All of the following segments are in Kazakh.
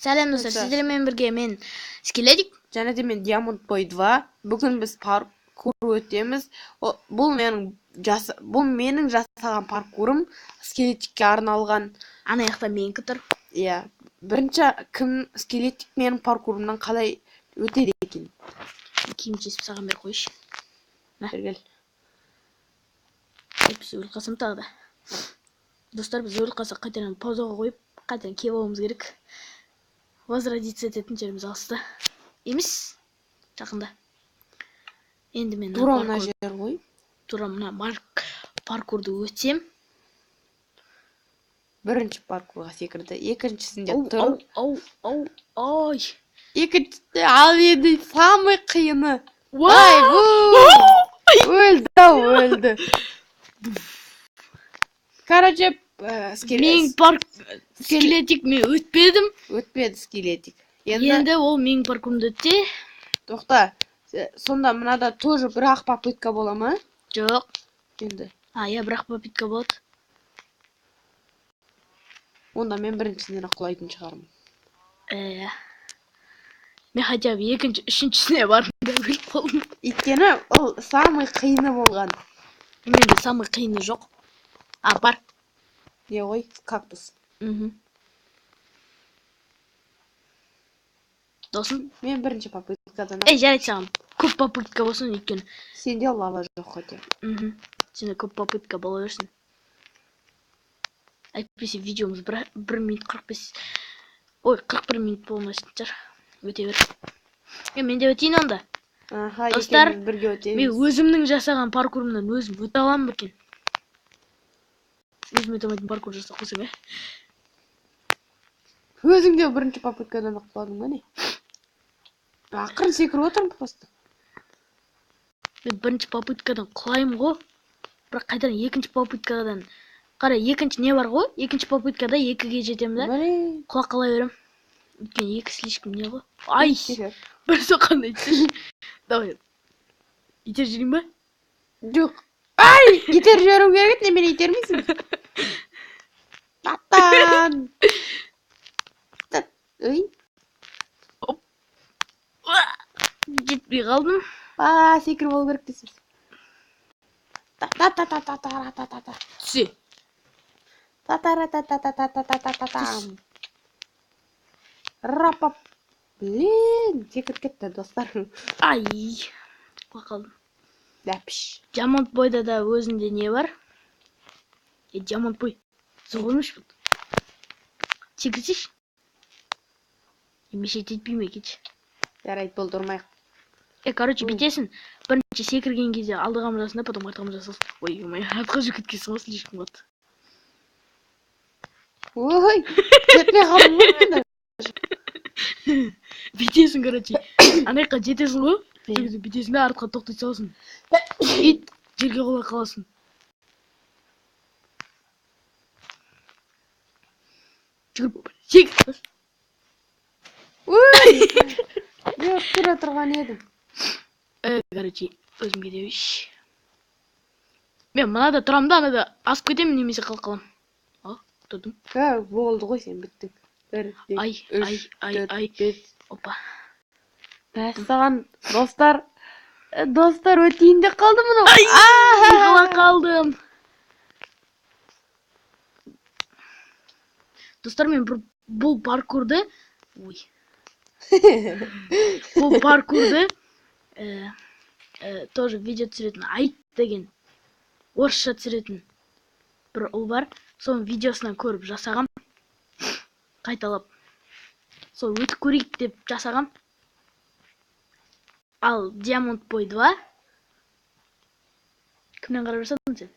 Сәлем достар, сіздермен бірге мен Скелетик және де мен Diamond Boy 2. Бүгін біз паркур өтеміз. Бұл менің жасаған паркурым, Скелетикке арналған. ана жақта менікі тұр. Иә, бірінші кім Скелетик менің паркурымнан қалай өтеді екен? Киім шешіп саған бер қойшы. Бергел. Біз өлі қасым тағы да. Достар, біз өлі қасақ қайтадан паузаға қойып, қайтадан кеп алуымыз керек. Возродиться ететін жеріміз алысты. Емес, жақында. Енді мен тура мына жер ғой. Тура мына паркурды өтсем. Бірінші паркурға секірді, екіншісінде тұр. Ой. Екіншісінде ал енді самый қиыны. Өлді. Короче, Скелетик мен өтпедім. Өтпеді Скелетик. Енді ол менің паркурымды өтті. Тоқта, сонда мынада тоже бір ақ попытка бола ма? Жоқ. Енді. Иә, бір ақ попытка болады. Онда мен біріншісінен құлайтын шығармын. Мен хотя бы екінші, үшіншісіне бардым да өліп қалдым. Өйткені ол самый қиыны болған. Менде самый қиыны жоқ. Бар. Не ғой, кактус. Досым, мен бірінші попыткадан. Жарайды саған. Көп попытка болсын өйткені. Сенде лава жоқ хотя. Сенде көп попытка бола берсін. Әйтпесе видеомыз 1 минут 45. Ой, 41 минут болмасын шығар. Өте бер. Мен де өтейін онда. Достар, мен өзімнің жасаған паркурымнан өзім өте аламын екен. Өзім өте алмайтын паркур жасап қойсам, Өзің де бірінші попыткадан құладың ба не? Ақырын секіріп отырмын просто. Мен бірінші попыткадан құлаймын ғой. Бірақ қайтадан екінші попыткадан. Қара, екінші не бар ғой? Екінші попыткада 2-ге жетемін да. Құлап қала берем. Өйткені 2 слишком не ғой? Ай! Бір соққанда итер. Давай. Итер жүрейін ба? Жоқ. Ай! Итер жүру керек, немені итермейсің? Таттан! Ой! Жетпей қалдым. Секіріп болу керек дейсіз. Та-та-та-та-та-та-та-та-та-та. Түсе. Та-та-ра-та-та-та-та-та-та-та-там. Рапап. Блин, секіріп кетті, достар. Ай. Құлап қалдым. Дәпіш. Diamond Boy'да да өзінде не бар? Diamond Boy. Зоғылмыш бұл. Секірсеш? Мешет етпей ме кетші? Жарайды, болдырмайық. Короче, бітесін. Бірінші секірген кезде алдыға жасында, потом артқа жасалсын. Ой, артқа жүк кеткесін ғой, слишком болады. Ой, жетпей қалдым ғой енді. Бітесің, короче. Анайқа жетесің ғой. Бітесің де артқа тоқтай саласың. Ит жерге құлай қаласың. Жүгіріп, секір. Ой! Жоқ, тұра тұрған едім. Короче, өзім кетемеш. Мен мынада тұрам да, анада асып кетемін немесе қалып қалам. Тұрдым. Болды ғой, сен біттің. Ай. Опа. Бәссаған, достар өтейін де қалды мұны. Қала қалдым. Достар, мен бұл паркурды тоже видео түсіретін Айт деген орысша түсіретін бір ұл бар. Соның видеосынан көріп жасағам. Қайталап. Сол өтіп көрейік деп жасағам. Ал Diamond Boy 2 кімнен қарап жасадың сен?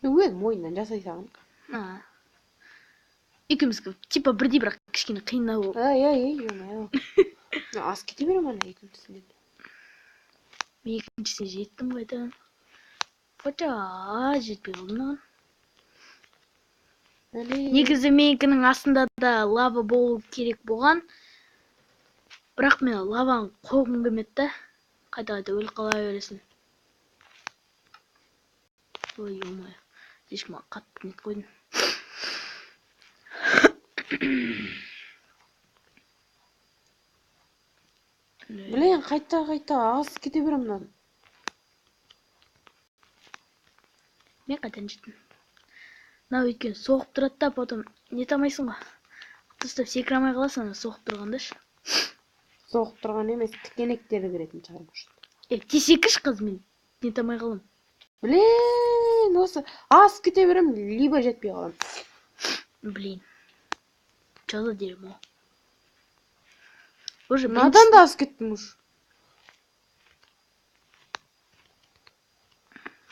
Өзім ойыннан жасай саған. Екеуміз типа бірдей, бірақ кішкене қиындау болды. Ай, аз кете берем ана екіншісінен. Мен екіншісіне жеттім қайтадан. Хотя жетпей қалдым. Негізі менікінің астында да лава болу керек болған. Бірақ мен лаваны қоғым келмеді. Қайта өліп қала бересің. Ой, ой. Слишком қатты нет қойдым. Блин, қайта ағыс кете берем мынадан. Мен қайдан жеттім. Мынау өйткені соғып тұрады да, потом не тамайсың ғой. Тастап секіре алмай қаласың, соғып тұрғанда ше. Соғып тұрған емес, тікенектері кіретін шығар. Тесекіш қыз, мен не тамай қалам. Блин, осы ағыс кете берем, либо жетпей қалам. Блин. Жаза дерем о. Уже Надан да ағыс кеттім уж.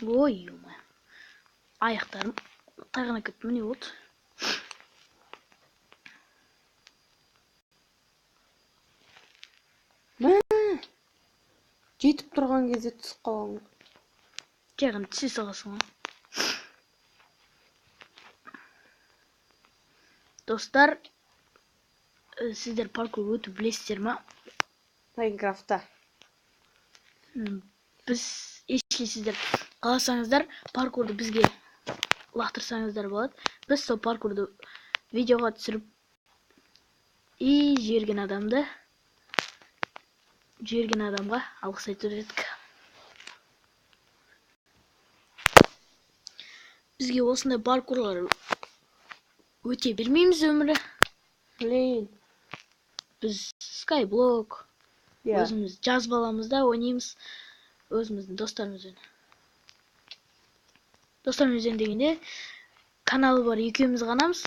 Ой, ё-моё. Аяқтарым қайғана кетті, міне болды. Жетіп тұрған кезде түсіп қалған. Жайған түсе саласың ғой. Достар, сіздер паркур өтіп білесіздер ма? Майнкрафтта. Біз, если сіздер қаласаңыздар, паркурды бізге лақтырсаңыздар болады. Біз сол паркурды видеоға түсіріп и жіберген адамға алғыс айтып едік. Бізге осындай паркурлар өте бермейміз өмірі. Блин. Біз Skyblock Yeah. өзіміз жазып аламыз да ойнаймыз өзіміздің достарымызбен. Достарымызбен дегенде каналы бар екеуміз ғанамыз.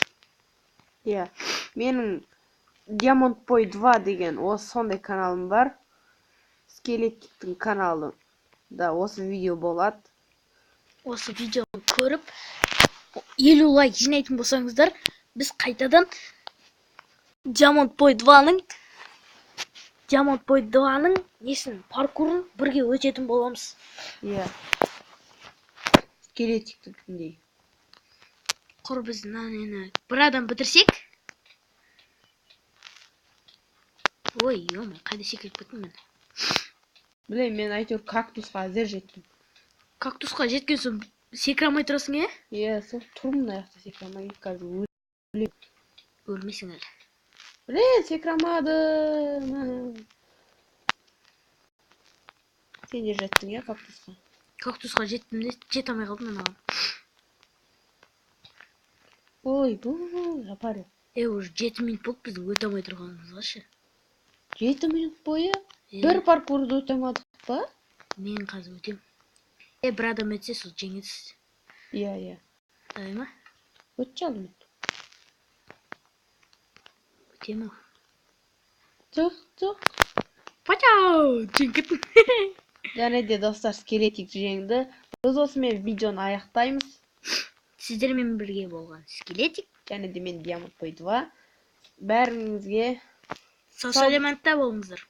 Иә. Менің Diamond Boy 2 деген осы сондай каналым бар. Скелеттіктің каналы да осы видео болады. Осы видеоны көріп 50 лайк жинайтын болсаңыздар, біз қайтадан Diamond Boy 2-ның несін паркурын бірге өтетін боламыз. Иә. Скелеттіктің. Құр біз нені бір адам бітірсек. Ой, ё-моё, қайда секіріп кеттім мен. Блин, мен әйтеуір кактусқа әзер жеттім. Кактусқа жеткен соң секіре алмай тұрасың, е? Иә, сол тұрмын аяқта секіре алмай қазір Өлмейсің әлі. Блин, секіре алмадым. Сен де жеттің, иә, кактусқа? Кактусқа жеттім де жете алмай қалдым мен оған. Ой, бұл жапар. Уже 7 минут болды біздің өте алмай тұрғанымызға ше. 7 минут бойы бір паркурды өте алмадық па? Мен қазір өтем. Бір адам өтсе сол жеңесіз. Иә. Давай ма? Өтші алдым. Өтем о. Жоқ. Пачау! Жеңкеттім. Және де достар, скелетик жеңді. Біз осымен видеоны аяқтаймыз. Сіздермен бірге болған скелетик. Және де мен Diamond Boy 2. Бәріңізге Сау саламатта болыңыздар.